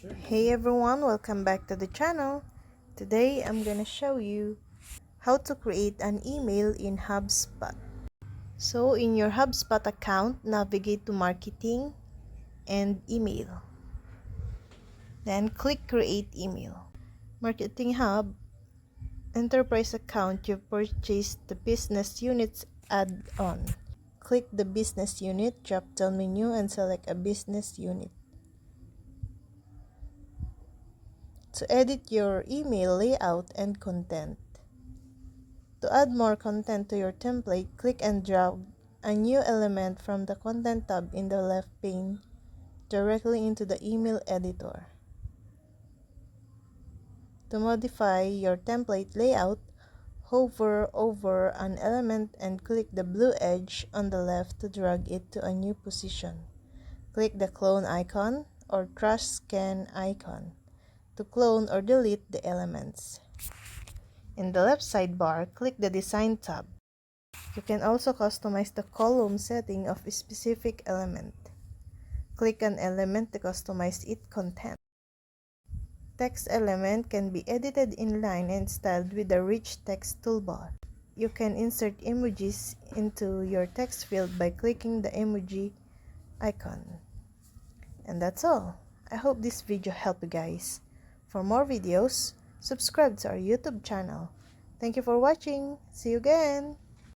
Hey everyone, welcome back to the channel. Today I'm gonna show you how to create an email in Hubspot. So in your Hubspot account, navigate to marketing and email. Then click create email. Marketing Hub, enterprise account, you purchased the business units add-on. Click the business unit drop down menu and select a business unit. To edit your email layout and content. To add more content to your template, click and drag a new element from the Content tab in the left pane directly into the email editor. To modify your template layout, hover over an element and click the blue edge on the left to drag it to a new position. Click the clone icon or trash scan icon to clone or delete the elements. In the left sidebar, click the Design tab. You can also customize the column setting of a specific element. Click an element to customize its content. Text element can be edited inline and styled with the Rich Text toolbar. You can insert emojis into your text field by clicking the emoji icon. And that's all. I hope this video helped you guys. For more videos, subscribe to our YouTube channel. Thank you for watching. See you again.